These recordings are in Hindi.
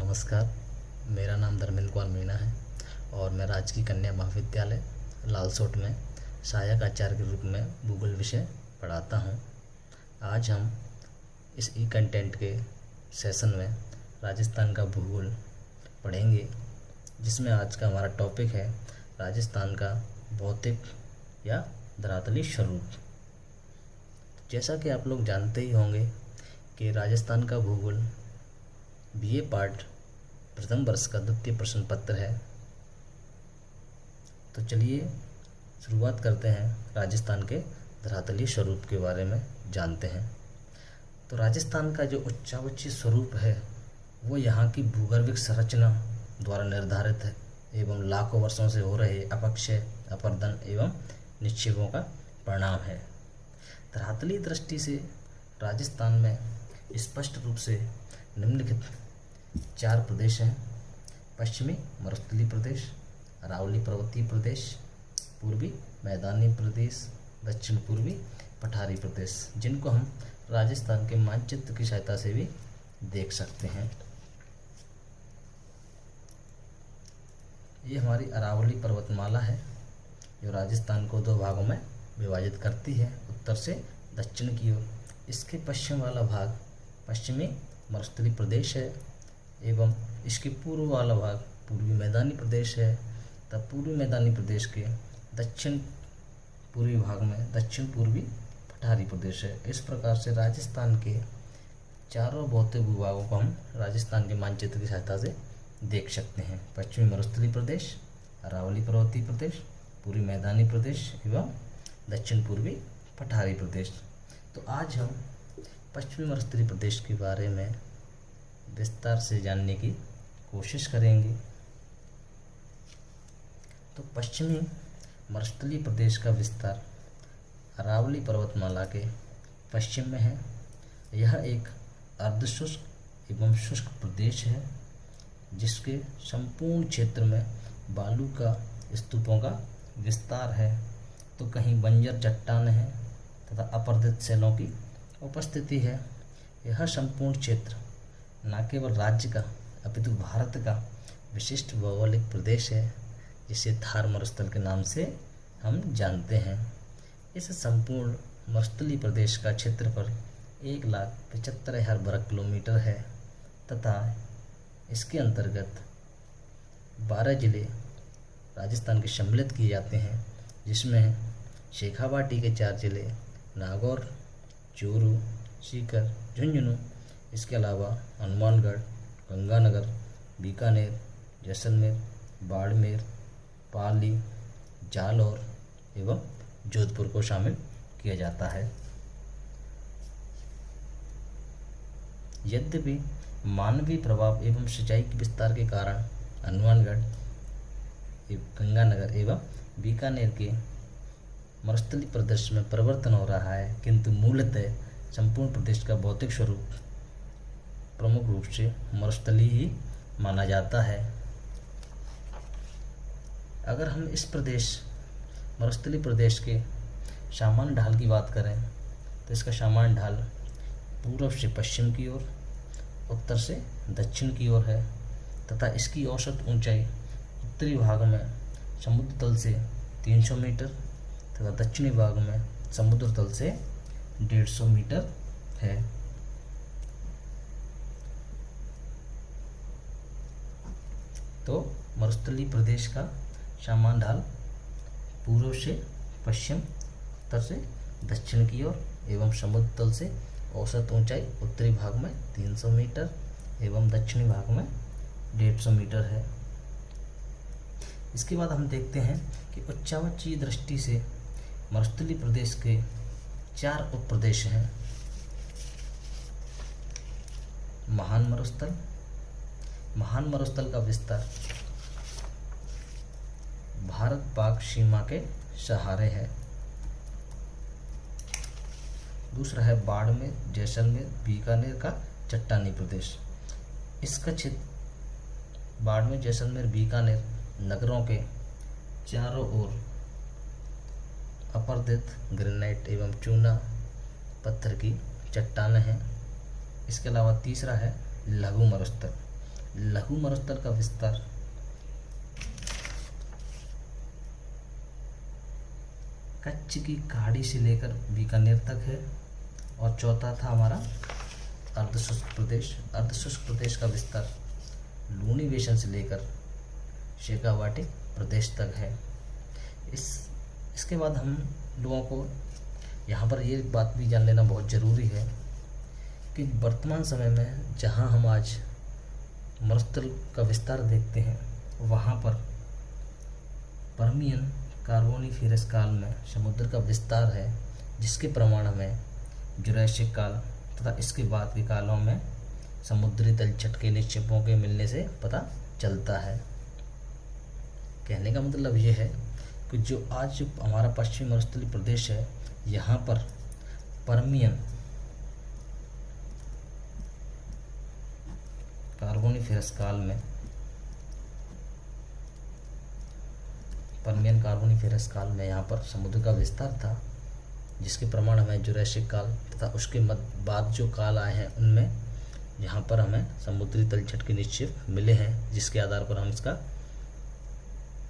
नमस्कार। मेरा नाम धर्मेंद्र कुमार मीणा है और मैं राजकीय कन्या महाविद्यालय लालसोट में सहायक आचार्य के रूप में भूगोल विषय पढ़ाता हूं। आज हम इस ई कंटेंट के सेशन में राजस्थान का भूगोल पढ़ेंगे, जिसमें आज का हमारा टॉपिक है राजस्थान का भौतिक या धरातलीय स्वरूप। जैसा कि आप लोग जानते ही होंगे कि राजस्थान का भूगोल बीए पार्ट प्रथम वर्ष का द्वितीय प्रश्न पत्र है। तो चलिए शुरुआत करते हैं, राजस्थान के धरातलीय स्वरूप के बारे में जानते हैं। तो राजस्थान का जो उच्चावचीय स्वरूप है वो यहाँ की भूगर्भिक संरचना द्वारा निर्धारित है एवं लाखों वर्षों से हो रहे अपक्षय, अपरदन एवं निक्षेपों का परिणाम है। धरातलीय दृष्टि से राजस्थान में स्पष्ट रूप से निम्नलिखित 4 प्रदेश हैं: पश्चिमी मरुस्थलीय प्रदेश, अरावली पर्वतीय प्रदेश, पूर्वी मैदानी प्रदेश, दक्षिण पूर्वी पठारी प्रदेश, जिनको हम राजस्थान के मानचित्र की सहायता से भी देख सकते हैं। ये हमारी अरावली पर्वतमाला है जो राजस्थान को 2 भागों में विभाजित करती है, उत्तर से दक्षिण की ओर। इसके पश्चिम वाला भाग पश्चिमी मरुस्थलीय प्रदेश है एवं इसके पूर्व वाला भाग पूर्वी मैदानी प्रदेश है। तब पूर्वी मैदानी प्रदेश के दक्षिण पूर्वी भाग में दक्षिण पूर्वी पठारी प्रदेश है। इस प्रकार से राजस्थान के चारों भौतिक भूभागों को हम राजस्थान के मानचित्र की सहायता से देख सकते हैं: पश्चिमी मरुस्थलीय प्रदेश, अरावली पर्वतीय प्रदेश, पूर्वी मैदानी प्रदेश एवं दक्षिण पूर्वी पठारी प्रदेश। तो आज हम पश्चिमी मरुस्थलीय प्रदेश के बारे में विस्तार से जानने की कोशिश करेंगे। तो पश्चिमी मरुस्थलीय प्रदेश का विस्तार अरावली पर्वतमाला के पश्चिम में है। यह एक अर्धशुष्क एवं शुष्क प्रदेश है जिसके संपूर्ण क्षेत्र में बालू का स्तूपों का विस्तार है। तो कहीं बंजर चट्टान है तथा अपरदित शैलों की उपस्थिति है। यह संपूर्ण क्षेत्र न केवल राज्य का अपितु भारत का विशिष्ट भौगोलिक प्रदेश है, जिसे थार मरुस्थल के नाम से हम जानते हैं। इस संपूर्ण मरुस्थलीय प्रदेश का क्षेत्रफल 1,75,000 वर्ग किलोमीटर है तथा इसके अंतर्गत 12 जिले राजस्थान के सम्मिलित किए जाते हैं, जिसमें शेखावाटी के 4 जिले नागौर, चूरू, सीकर, झुंझुनू, इसके अलावा हनुमानगढ़, गंगानगर, बीकानेर, जैसलमेर, बाड़मेर, पाली, जालौर एवं जोधपुर को शामिल किया जाता है। यद्यपि मानवीय प्रभाव एवं सिंचाई के विस्तार के कारण हनुमानगढ़, गंगानगर एवं बीकानेर के मरुस्थलीय प्रदेश में परिवर्तन हो रहा है, किंतु मूलतः संपूर्ण प्रदेश का भौतिक स्वरूप प्रमुख रूप से मरुस्थलीय ही माना जाता है। अगर हम इस मरुस्थलीय प्रदेश के सामान्य ढाल की बात करें तो इसका सामान्य ढाल पूर्व से पश्चिम की ओर, उत्तर से दक्षिण की ओर है तथा इसकी औसत ऊंचाई उत्तरी भाग में समुद्र तल से 300 मीटर तथा दक्षिणी भाग में समुद्र तल से 150 मीटर है। तो मरुस्थलीय प्रदेश का सामान्य ढाल पूर्व से पश्चिम, उत्तर से दक्षिण की ओर एवं समुद्र तल से औसत ऊंचाई उत्तरी भाग में 300 मीटर एवं दक्षिणी भाग में 150 मीटर है। इसके बाद हम देखते हैं कि उच्चावचीय दृष्टि से मरुस्थलीय प्रदेश के 4 उप प्रदेश हैं: महान मरुस्थल। महान मरुस्थल का विस्तार भारत पाक सीमा के सहारे है। दूसरा है बाड़मेर, जैसलमेर, बीकानेर का चट्टानी प्रदेश। इसका क्षेत्र बाड़मेर, जैसलमेर, बीकानेर नगरों के चारों ओर अपरदित ग्रेनाइट एवं चूना पत्थर की चट्टानें हैं। इसके अलावा तीसरा है लघु मरुस्थल। लघु मरुस्थल का विस्तार कच्छ की खाड़ी से लेकर बीकानेर तक है। और चौथा था हमारा अर्धशुष्क प्रदेश। अर्धशुष्क प्रदेश का विस्तार लूनी बेसिन से लेकर शेखावाटी प्रदेश तक है। इसके बाद हम लोगों को यहाँ पर ये बात भी जान लेना बहुत ज़रूरी है कि वर्तमान समय में जहाँ हम आज मरुस्थल का विस्तार देखते हैं, वहाँ पर पर्मियन कार्बोनिफेरस काल में समुद्र का विस्तार है, जिसके प्रमाण हमें जुरासिक काल तथा इसके बाद के कालों में समुद्री तलछट के निक्षेपों के मिलने से पता चलता है। कहने का मतलब ये है कि जो आज हमारा पश्चिमी मरुस्थलीय प्रदेश है, यहाँ पर पर्मियन कार्बोनिफेरस काल में यहाँ पर समुद्र का विस्तार था, जिसके प्रमाण हमें जुरासिक काल तथा उसके बाद जो काल आए हैं उनमें यहाँ पर हमें समुद्री तलछट के निक्षेप मिले हैं, जिसके आधार पर हम इसका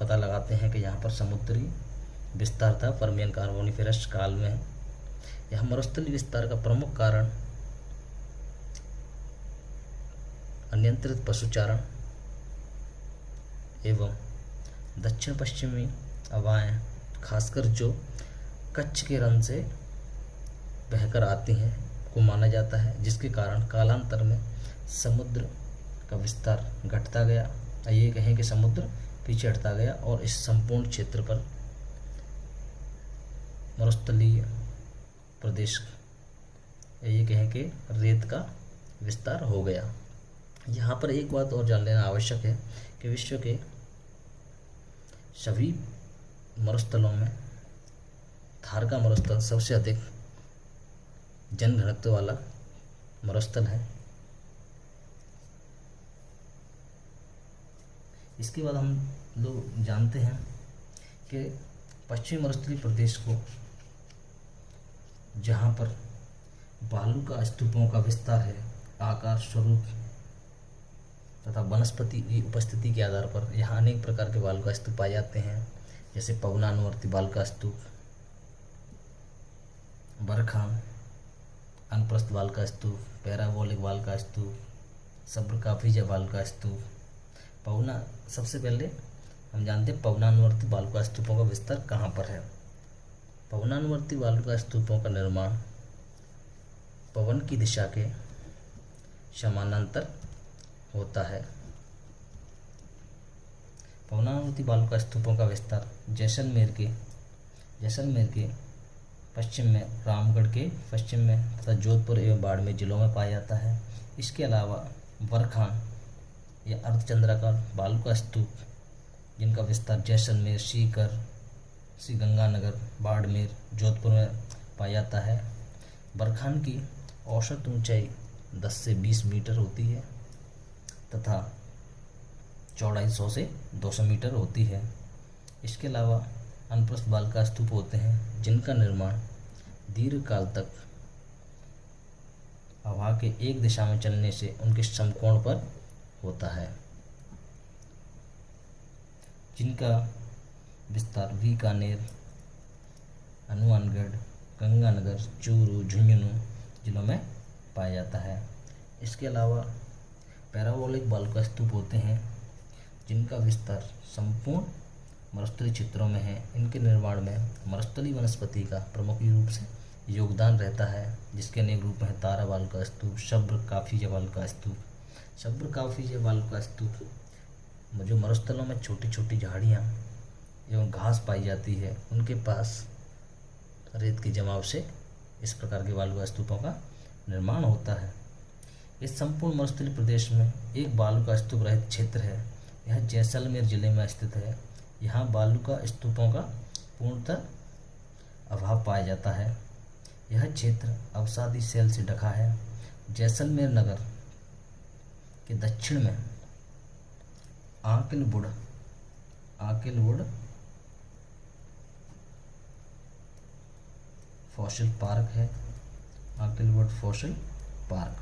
पता लगाते हैं कि यहाँ पर समुद्री विस्तार था पर्मियन कार्बोनिफेरस काल में। यह मरुस्थलीय विस्तार का प्रमुख कारण अनियंत्रित पशुचारण एवं दक्षिण पश्चिमी हवाएं, खासकर जो कच्छ के रन से बहकर आती हैं, को माना जाता है, जिसके कारण कालांतर में समुद्र का विस्तार घटता गया। ये कहें कि समुद्र पीछे हटता गया और इस संपूर्ण क्षेत्र पर मरुस्थलीय प्रदेश, ये कहें कि रेत का विस्तार हो गया। यहाँ पर एक बात और जान लेना आवश्यक है कि विश्व के सभी मरुस्थलों में थार का मरुस्थल सबसे अधिक जनघनत्व वाला मरुस्थल है। इसके बाद हम लोग जानते हैं कि पश्चिमी मरुस्थलीय प्रदेश को, जहाँ पर बालू का स्तूपों का विस्तार है, आकार, स्वरूप तथा वनस्पति की उपस्थिति के आधार पर यहाँ अनेक प्रकार के बालू का स्तूप पाए जाते हैं, जैसे पवनानुवर्ती बालू का स्तूप, बरखान अनप्रस्थ बाल का स्तूप, पैराबोलिक बाल का स्तूप, सब्रकाफिजा बाल का स्तूप। पवना, सबसे पहले हम जानते हैं पवनानुवर्ती बालू का स्तूपों का विस्तार कहाँ पर है। पवनानुवर्ती बालू का स्तूपों का निर्माण पवन की दिशा के समानांतर होता है। पवनानुवर्ती बालू का स्तूपों का विस्तार जैसलमेर के पश्चिम में, रामगढ़ के पश्चिम में तथा जोधपुर एवं बाड़मेर जिलों में पाया जाता है। इसके अलावा बरखान या अर्धचंद्राकार बालू का स्तूप, जिनका विस्तार जैसलमेर, सीकर, श्रीगंगानगर, बाड़मेर, जोधपुर में पाया जाता है। बरखान की औसत ऊंचाई 10 से 20 मीटर होती है तथा चौड़ाई 100 से 200 मीटर होती है। इसके अलावा अनप्रस्थ बाल का स्तूप होते हैं, जिनका निर्माण दीर्घकाल तक हवा के एक दिशा में चलने से उनके समकोण पर होता है, जिनका विस्तार बीकानेर, हनुमानगढ़, गंगानगर, चूरू, झुंझुनू जिलों में पाया जाता है। इसके अलावा पैराबोलिक बालू का स्तूप होते हैं, जिनका विस्तार संपूर्ण मरुस्थलीय क्षेत्रों में है। इनके निर्माण में मरुस्थलीय वनस्पति का प्रमुख रूप से योगदान रहता है, जिसके अनेक रूप हैं तारा बालू का स्तूप, सब्रकाफिजा बालू का स्तूप। सब्रकाफिजा बालू का स्तूप जो मरुस्थलों में छोटी छोटी झाड़ियाँ एवं घास पाई जाती है, उनके पास रेत के जमाव से इस प्रकार के बालू का स्तूपों का निर्माण होता है। इस संपूर्ण मरुस्थलीय प्रदेश में एक बालू का स्तूप रहित क्षेत्र है। यह जैसलमेर जिले में स्थित है। यहाँ बालू का स्तूपों का पूर्णतः अभाव पाया जाता है। यह क्षेत्र अवसादी शैल से ढका है। जैसलमेर नगर के दक्षिण में आकिलवुड फॉसिल पार्क है। आकिलवुड फॉसिल पार्क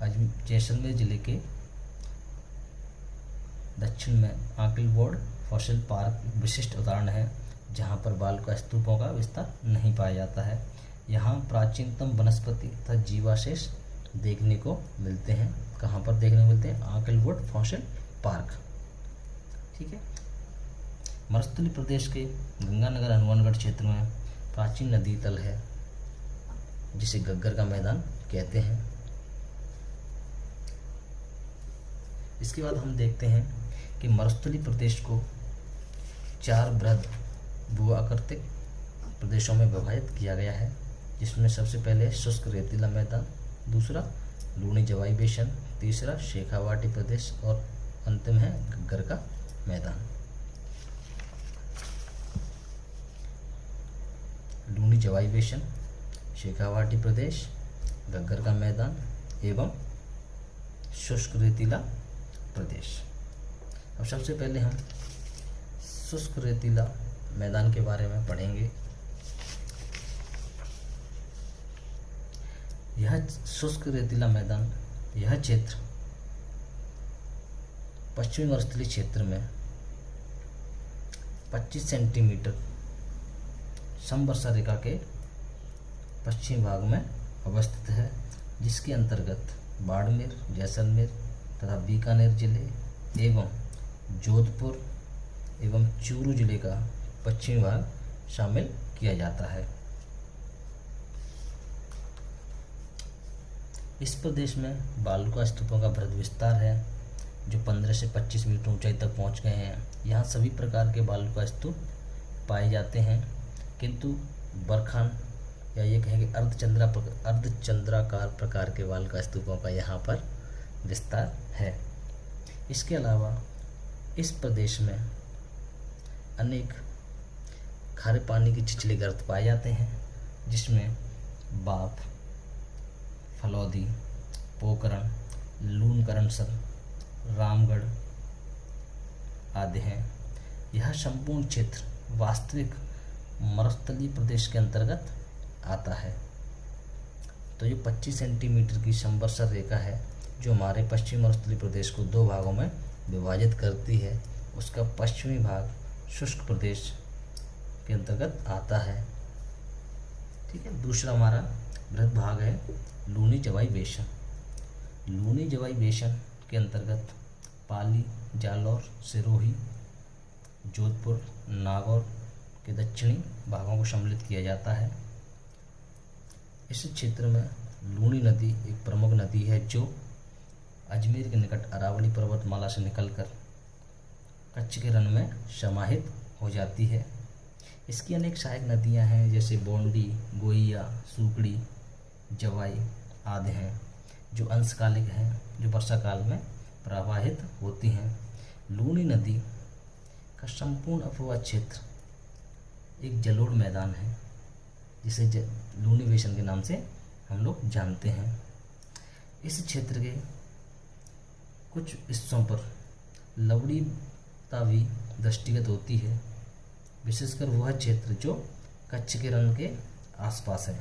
आज जैसलमेर जिले के दक्षिण में आंकलवोड फॉसिल पार्क विशिष्ट उदाहरण है, जहाँ पर बालुका स्तूपों का विस्तार नहीं पाया जाता है। यहाँ प्राचीनतम वनस्पति तथा जीवावशेष देखने को मिलते हैं। कहाँ पर देखने को मिलते हैं? आंकलवुड फॉसिल पार्क। ठीक है। मरुस्थलीय प्रदेश के गंगानगर हनुमानगढ़ क्षेत्र में प्राचीन नदी तल है, जिसे गग्गर का मैदान कहते हैं। इसके बाद हम देखते हैं कि मरुस्थलीय प्रदेश को 4 बृहद भू-आकृतिक प्रदेशों में विभाजित किया गया है, जिसमें सबसे पहले शुष्क रेतीला मैदान, दूसरा लूणी जवाई बेसिन, तीसरा शेखावाटी प्रदेश और अंतिम है गग्गर का मैदान। लूणी जवाई बेसिन, शेखावाटी प्रदेश, गग्गर का मैदान एवं शुष्क रेतीला प्रदेश। अब सबसे पहले हम शुष्क रेतीला मैदान के बारे में पढ़ेंगे। यह शुष्क रेतीला मैदान, यह क्षेत्र पश्चिमी मरुस्थलीय क्षेत्र में 25 सेंटीमीटर समवर्षा रेखा के पश्चिमी भाग में अवस्थित है, जिसके अंतर्गत बाड़मेर, जैसलमेर तथा बीकानेर जिले एवं जोधपुर एवं चूरू जिले का पश्चिमी भाग शामिल किया जाता है। इस प्रदेश में बालुका स्तूपों का बृहद विस्तार है, जो 15 से 25 मीटर ऊंचाई तक पहुंच गए हैं। यहाँ सभी प्रकार के बालुका स्तूप पाए जाते हैं, किंतु बरखान या ये कहें कि अर्धचंद्राकार प्रकार के बालुका स्तूपों का यहाँ पर विस्तार है। इसके अलावा इस प्रदेश में अनेक खारे पानी की छिछले गर्त पाए जाते हैं, जिसमें बाप, फलौदी, पोकरण, लूनकरणसर, रामगढ़ आदि हैं। यह संपूर्ण क्षेत्र वास्तविक मरुस्थलीय प्रदेश के अंतर्गत आता है। तो ये 25 सेंटीमीटर की समवर्षा रेखा है, जो हमारे पश्चिमी मरुस्थलीय प्रदेश को 2 भागों में विभाजित करती है। उसका पश्चिमी भाग शुष्क प्रदेश के अंतर्गत आता है। ठीक है। दूसरा हमारा बृहद भाग है लूणी जवाई बेसिन। लूणी जवाई बेसिन के अंतर्गत पाली, जालौर, सिरोही, जोधपुर, नागौर के दक्षिणी भागों को सम्मिलित किया जाता है। इस क्षेत्र में लूणी नदी एक प्रमुख नदी है, जो अजमेर के निकट अरावली पर्वतमाला से निकलकर कच्छ के रण में समाहित हो जाती है। इसकी अनेक सहायक नदियां हैं, जैसे बोंडी, गोइया, सूकड़ी, जवाई आदि हैं, जो अंशकालिक हैं, जो वर्षा काल में प्रवाहित होती हैं। लूणी नदी का संपूर्ण अपवा क्षेत्र एक जलोढ़ मैदान है, जिसे लूणी बेसिन के नाम से हम लोग जानते हैं। इस क्षेत्र के कुछ हिस्सों पर लवणीयता भी दृष्टिगत होती है, विशेषकर वह क्षेत्र जो कच्छ के रण के आसपास है।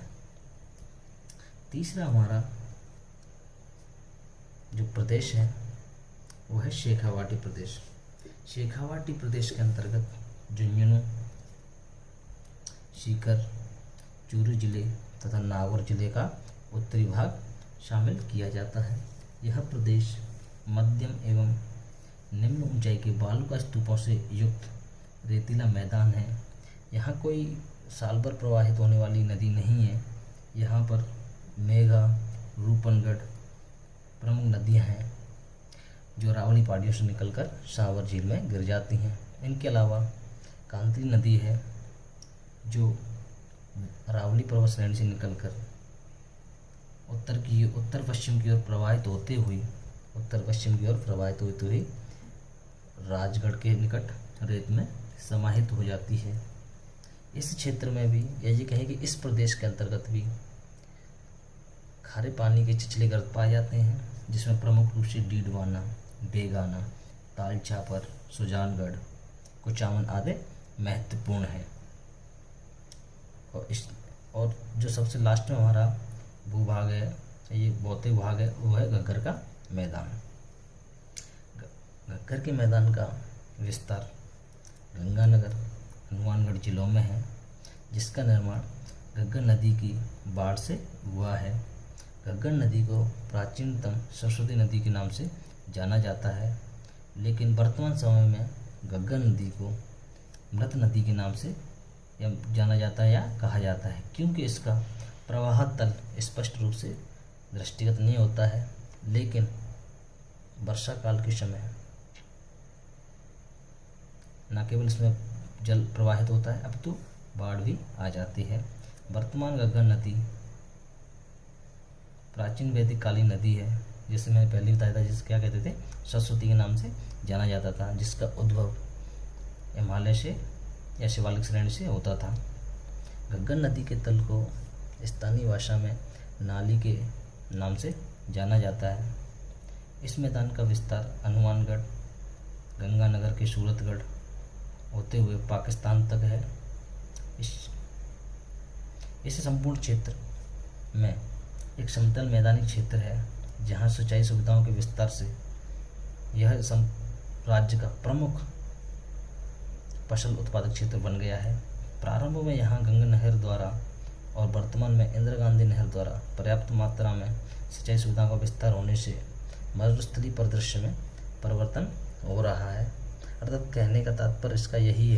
तीसरा हमारा जो प्रदेश है वो है शेखावाटी प्रदेश। शेखावाटी प्रदेश के अंतर्गत झुंझुनू, सीकर, चूरू जिले तथा नागौर जिले का उत्तरी भाग शामिल किया जाता है। यह प्रदेश मध्यम एवं निम्न ऊंचाई के बालुका स्तूपों से युक्त रेतीला मैदान है। यहाँ कोई साल भर प्रवाहित होने वाली नदी नहीं है। यहाँ पर मेघा, रूपनगढ़ प्रमुख नदियाँ हैं, जो अरावली पहाड़ियों से निकलकर सावर झील में गिर जाती हैं। इनके अलावा कांतरी नदी है, जो अरावली पर्वत श्रेणी से निकलकर उत्तर पश्चिम की ओर प्रवाहित होते हुए राजगढ़ के निकट रेत में समाहित हो जाती है। इस क्षेत्र में भी यही कहें कि इस प्रदेश के अंतर्गत भी खारे पानी के छिछले गर्त पाए जाते हैं, जिसमें प्रमुख रूप से डीडवाना, डेगाना, तालछापर, सुजानगढ़, कुचामन आदि महत्वपूर्ण है। और जो सबसे लास्ट में हमारा भूभाग है, ये भौतिक भाग है, वो है गग्गर का मैदान। घग्गर के मैदान का विस्तार गंगानगर, हनुमानगढ़ जिलों में है, जिसका निर्माण घग्गर नदी की बाढ़ से हुआ है। घग्गर नदी को प्राचीनतम सरस्वती नदी के नाम से जाना जाता है, लेकिन वर्तमान समय में घग्गर नदी को मृत नदी के नाम से जाना जाता है या कहा जाता है, क्योंकि इसका प्रवाह तल स्पष्ट रूप से दृष्टिगत नहीं होता है, लेकिन वर्षा काल के समय न केवल इसमें जल प्रवाहित होता है, अब तो बाढ़ भी आ जाती है। वर्तमान घग्गर नदी प्राचीन वैदिक कालीन नदी है, जिसे मैंने पहले बताया था, जिसे क्या कहते थे, सरस्वती के नाम से जाना जाता था, जिसका उद्भव हिमालय से या शिवालिक श्रेणी से होता था। घग्गर नदी के तल को स्थानीय भाषा में नाली के नाम से जाना जाता है। इस मैदान का विस्तार हनुमानगढ़, गंगानगर के सूरतगढ़ होते हुए पाकिस्तान तक है। इस संपूर्ण क्षेत्र में एक समतल मैदानी क्षेत्र है, जहां सिंचाई सुविधाओं के विस्तार से यह राज्य का प्रमुख फसल उत्पादक क्षेत्र बन गया है। प्रारंभ में यहाँ गंगा नहर द्वारा और वर्तमान में इंदिरा गांधी नहर द्वारा पर्याप्त मात्रा में सिंचाई सुविधाओं का विस्तार होने से मरुस्थलीय परिदृश्य में परिवर्तन हो रहा है। अर्थात कहने का तात्पर्य इसका यही है